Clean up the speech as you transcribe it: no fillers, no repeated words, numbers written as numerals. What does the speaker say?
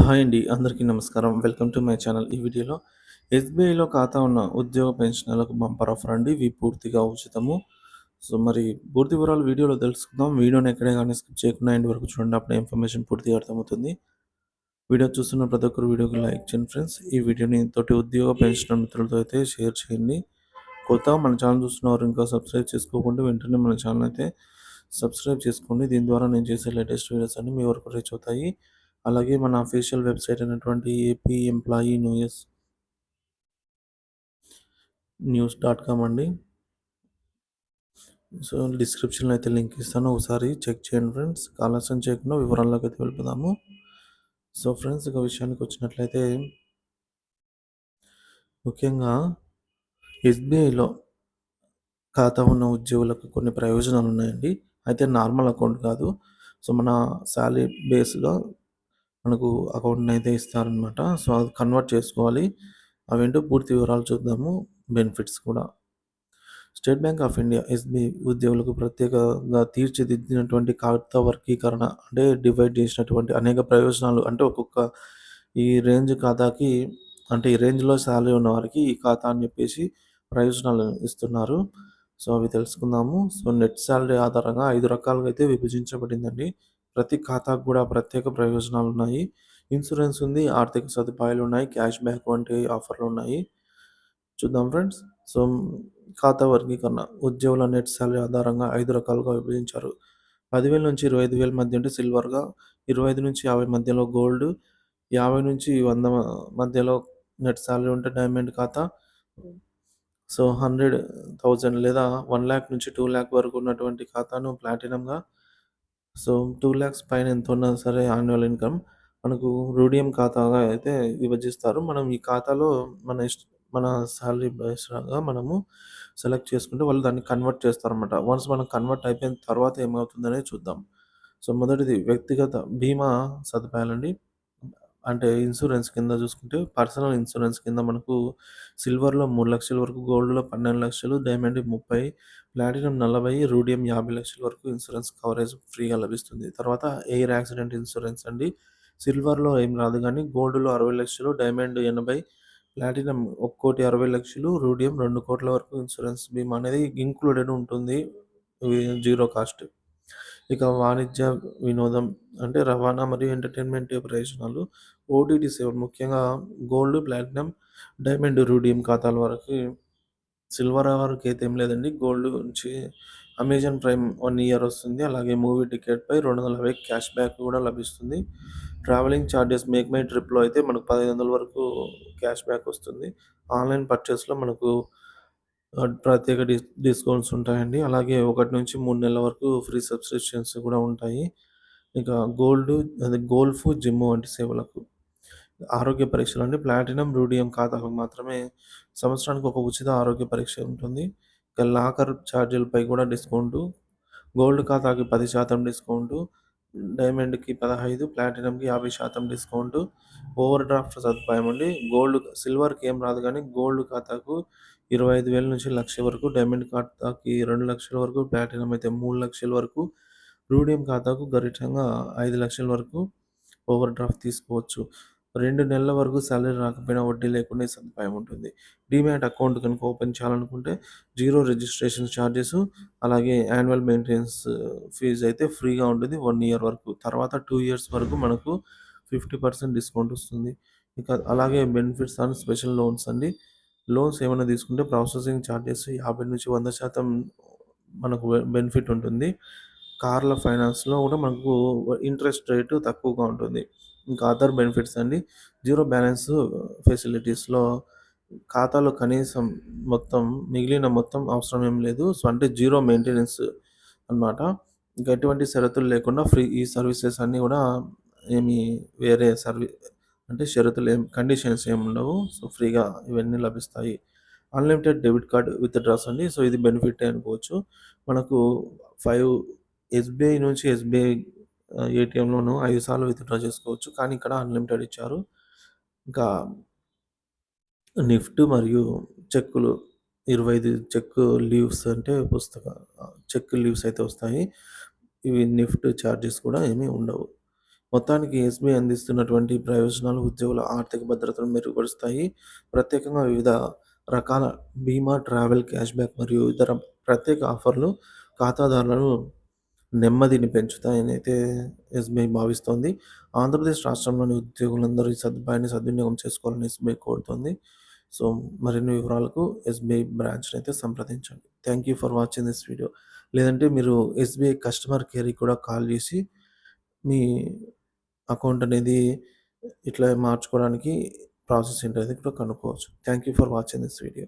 Hi అండి. అందరికీ నమస్కారం. Welcome to my channel. ఈ వీడియోలో ఎస్‌బీఐలో ఖాతా ఉన్న ఉద్యోగ పెన్షనర్లకు బంపర్ ఆఫర్ అండి. ఇవి పూర్తిగా ఉచితము. సో, మరి పూర్తి వివరాలు వీడియోలో తెలుసుకుందాం. వీడియోని ఎక్కడ గాని స్కిప్ చేయకుండా ఎండ్ వరకు చూడండి. అప్పుడే ఇన్ఫర్మేషన్ పూర్తిగా అర్థమవుతుంది. వీడియో చూస్తున్న ప్రతి ఒక్కరు వీడియోకి లైక్ చేయండి ఫ్రెండ్స్. ఈ వీడియోని తోటి ఉద్యోగ పెన్షనర్ మిత్రులతో అయితే షేర్ చేయండి. కొత్తగా మన ఛానల్ చూస్తున్నవారు ఇంకా సబ్స్క్రైబ్ చేసుకోకుంటే వెంటనే మన ఛానల్ అయితే సబ్స్క్రైబ్ చేసుకోండి. దీని ద్వారా నేను చేసే లేటెస్ట్ వీడియోస్ అన్నీ మీ వరకు రీచ్ అవుతాయి. అలాగే మన అఫీషియల్ వెబ్‌సైట్ అయినటువంటి ఏపీ ఎంప్లాయీ న్యూస్.కామ్ అండి. సో, డిస్క్రిప్షన్‌లో అయితే లింక్ ఇస్తాను. ఒకసారి చెక్ చేయండి ఫ్రెండ్స్. ఆలస్యం చేయకుండా వివరాల్లోకి అయితే వెళ్ళిపోదాము. సో, ఫ్రెండ్స్ ఇక విషయానికి వచ్చినట్లయితే ముఖ్యంగా ఎస్‌బీఐలో ఖాతా ఉన్న ఉద్యోగులకు కొన్ని ప్రయోజనాలున్నాయండి. అయితే నార్మల్ అకౌంట్ కాదు. సో, మన సాలరీ బేస్‌గా మనకు అకౌంట్‌నైతే ఇస్తారనమాట. సో, అది కన్వర్ట్ చేసుకోవాలి. అవేంటో పూర్తి వివరాలు చూద్దాము. బెనిఫిట్స్ కూడా. State bank of India SBI ఉద్యోగులకు ప్రత్యేకంగా తీర్చిదిద్దినటువంటి ఖాతా వర్గీకరణ అంటే డివైడ్ చేసినటువంటి అనేక ప్రయోజనాలు అంటే ఒక్కొక్క ఈ రేంజ్ ఖాతాకి అంటే ఈ రేంజ్‌లో సాలరీ ఉన్నవారికి ఈ ఖాతా అని చెప్పేసి ప్రయోజనాలు ఇస్తున్నారు. సో, అవి తెలుసుకుందాము. సో, నెట్ సాలరీ ఆధారంగా 5 రకాలుగా అయితే విభజించబడిందండి. ప్రతి ఖాతాకు కూడా ప్రత్యేక ప్రయోజనాలున్నాయి. ఇన్సూరెన్స్ ఉంది, ఆర్థిక సదుపాయాలున్నాయి, క్యాష్ బ్యాక్ వంటి ఆఫర్‌లున్నాయి. చూద్దాం ఫ్రెండ్స్. సో, ఖాతా వర్గీకరణ ఉద్యోగుల నెట్ సాలరీ ఆధారంగా 5 రకాలుగా విభజించారు. 10,000 నుంచి 25,000 మధ్య ఉంటే సిల్వర్‌గా, 25-50 మధ్యలో గోల్డ్, 50-100 మధ్యలో నెట్ సాలరీ ఉంటే డైమండ్ ఖాతా. సో, 100,000 లేదా 1,00,000 నుంచి 2,00,000 వరకు ఉన్నటువంటి ఖాతాను ప్లాటినంగా, సో, 2,00,000 పైన ఎంతున్నా సరే యాన్యువల్ ఇన్‌కమ్ మనకు రూడియం ఖాతాగా అయితే విభజిస్తారు. మనం ఈ ఖాతాలో మన మన సాలరీ బేస్‌గా మనము సెలెక్ట్ చేసుకుంటే వాళ్ళు దాన్ని కన్వర్ట్ చేస్తారనమాట. వన్స్ మనం కన్వర్ట్ అయిపోయిన తర్వాత ఏమవుతుందనేది చూద్దాం. సో, మొదటిది వ్యక్తిగత బీమా సదుపాయాలండి. అంటే ఇన్సూరెన్స్ కింద చూసుకుంటే పర్సనల్ ఇన్సూరెన్స్ కింద మనకు సిల్వర్‌లో 3,00,000 వరకు, గోల్డ్‌లో 12,00,000, డైమండ్ 30, ప్లాటినం 40, రూడియం 50,00,000 వరకు ఇన్సూరెన్స్ కవరేజ్ ఫ్రీగా లభిస్తుంది. తర్వాత ఎయిర్ యాక్సిడెంట్ ఇన్సూరెన్స్ అండి. సిల్వర్‌లో ఏం రాదు గానీ గోల్డ్‌లో 60,00,000, డైమండ్ 80, ప్లాటినం 1,60,00,000, రూడియం 2,00,00,000 వరకు ఇన్సూరెన్స్ బీమా అనేది ఇంక్లూడెడ్ ఉంటుంది. ఇవి జీరో కాస్ట్. ఇక వాణిజ్య వినోదం అంటే రవాణా మరియు ఎంటర్‌టైన్‌మెంట్ ప్రయోజనాలు. ఓటీటీ సేవలు ముఖ్యంగా గోల్డ్, ప్లాటినం, డైమండ్, రూడియం ఖాతాల వరకి సిల్వర్ వరకైతే ఏం లేదండి. గోల్డ్ నుంచి అమెజాన్ ప్రైమ్ 1 ఇయర్ వస్తుంది. అలాగే మూవీ టికెట్‌పై 250 క్యాష్ బ్యాక్ కూడా లభిస్తుంది. ట్రావెలింగ్ చార్జెస్ మేక్ మై ట్రిప్‌లో అయితే మనకు 1,500 వరకు క్యాష్ బ్యాక్ వస్తుంది. ఆన్‌లైన్ పర్చేస్‌లో మనకు ప్రత్యేక డిస్కౌంట్స్ ఉంటాయండి. అలాగే 1-3 నెలల వరకు ఫ్రీ సబ్స్క్రిప్షన్స్ కూడా ఉంటాయి. ఇక గోల్డ్ అదే గోల్ఫ్, జిమ్ వంటి సేవలకు. ఆరోగ్య పరీక్షలంటే ప్లాటినం, రూడియం ఖాతాలకు మాత్రమే సంవత్సరానికి ఒక ఉచిత ఆరోగ్య పరీక్ష ఉంటుంది. ఇక లాకర్ ఛార్జీలపై కూడా డిస్కౌంటు. గోల్డ్ ఖాతాకి 10% డిస్కౌంటు. డైమండ్‌కి 15, ప్లాటినంకి 50% డిస్కౌంటు. ఓవర్ డ్రాఫ్ట్ సదుపాయం అండి. సిల్వర్‌కి ఏం రాదు గానీ గోల్డ్ ఖాతాకు 25,000 నుంచి 1,00,000 వరకు, డైమండ్ ఖాతాకి 2,00,000 వరకు, ప్లాటినం అయితే 3,00,000 వరకు, రూడియం ఖాతాకు గరిష్టంగా 5,00,000 వరకు ఓవర్ డ్రాఫ్ట్ తీసుకోవచ్చు. 2 నెలల వరకు సాలరీ రాకపోయినా వడ్డీ లేకుండా ఈ సదుపాయం ఉంటుంది. డీమ్యాట్ అకౌంట్ కనుక ఓపెన్ చేయాలనుకుంటే జీరో రిజిస్ట్రేషన్ చార్జెస్, అలాగే యాన్యువల్ మెయింటెనెన్స్ ఫీజ్ అయితే ఫ్రీగా ఉంటుంది 1 ఇయర్ వరకు. తర్వాత 2 ఇయర్స్ వరకు మనకు 50% డిస్కౌంట్ వస్తుంది. ఇక అలాగే బెనిఫిట్స్ అండ్ స్పెషల్ లోన్స్ అండి. లోన్స్ ఏమైనా తీసుకుంటే ప్రాసెసింగ్ చార్జెస్ 50-100% మనకు బెనిఫిట్ ఉంటుంది. కార్ల ఫైనాన్స్‌లో కూడా మనకు ఇంట్రెస్ట్ రేటు తక్కువగా ఉంటుంది. ఇంకా అదర్ బెనిఫిట్స్ అండి. జీరో బ్యాలెన్స్ ఫెసిలిటీస్‌లో ఖాతాలో కనీసం మిగిలిన మొత్తం అవసరం ఏం లేదు. సో, అంటే జీరో మెయింటెనెన్స్ అన్నమాట. ఇంకా ఎటువంటి షరతులు లేకుండా ఫ్రీ ఈ సర్వీసెస్ అన్నీ కూడా ఏమి వేరే అంటే కండిషన్స్ ఏమి ఉండవు. సో, ఫ్రీగా ఇవన్నీ లభిస్తాయి. అన్‌లిమిటెడ్ డెబిట్ కార్డ్ విత్‌డ్రాస్ అండి. సో, ఇది బెనిఫిటే అనుకోవచ్చు. మనకు 5 ఎస్‌బీఐ నుంచి ఎస్‌బీఐ ఏటీఎంలోను 5 సార్లు విత్‌డ్రా చేసుకోవచ్చు. కానీ ఇక్కడ అన్‌లిమిటెడ్ ఇచ్చారు. ఇంకా నిఫ్ట్ మరియు చెక్కులు 25 లీవ్స్ అంటే చెక్ లీవ్స్ అయితే వస్తాయి. ఇవి నిఫ్ట్ చార్జెస్ కూడా ఏమీ ఉండవు. మొత్తానికి ఎస్‌బీఐ అందిస్తున్నటువంటి ప్రయోజనాలు ఉద్యోగుల ఆర్థిక భద్రతను మెరుగుపరుస్తాయి. ప్రత్యేకంగా వివిధ రకాల బీమా, ట్రావెల్ క్యాష్‌బ్యాక్ మరియు ఇతర ప్రత్యేక ఆఫర్‌లు ఖాతాదారులను నెమ్మదిని పెంచుతాయనైతే ఎస్‌బీఐ భావిస్తోంది. ఆంధ్రప్రదేశ్ రాష్ట్రంలోని ఉద్యోగులందరూ ఈ సదుపాయాన్ని సద్వినియోగం చేసుకోవాలని ఎస్‌బీఐ కోరుతోంది. సో, మరిన్ని వివరాలకు ఎస్‌బీఐ బ్రాంచ్‌నైతే సంప్రదించండి. Thank you for watching this video. లేదంటే మీరు ఎస్‌బీఐ కస్టమర్ కేర్‌కి కూడా కాల్ చేసి మీ అకౌంట్ అనేది ఇట్లా మార్చుకోవడానికి ప్రాసెస్ ఏంటనేది కూడా కనుక్కోవచ్చు. Thank you for watching this video.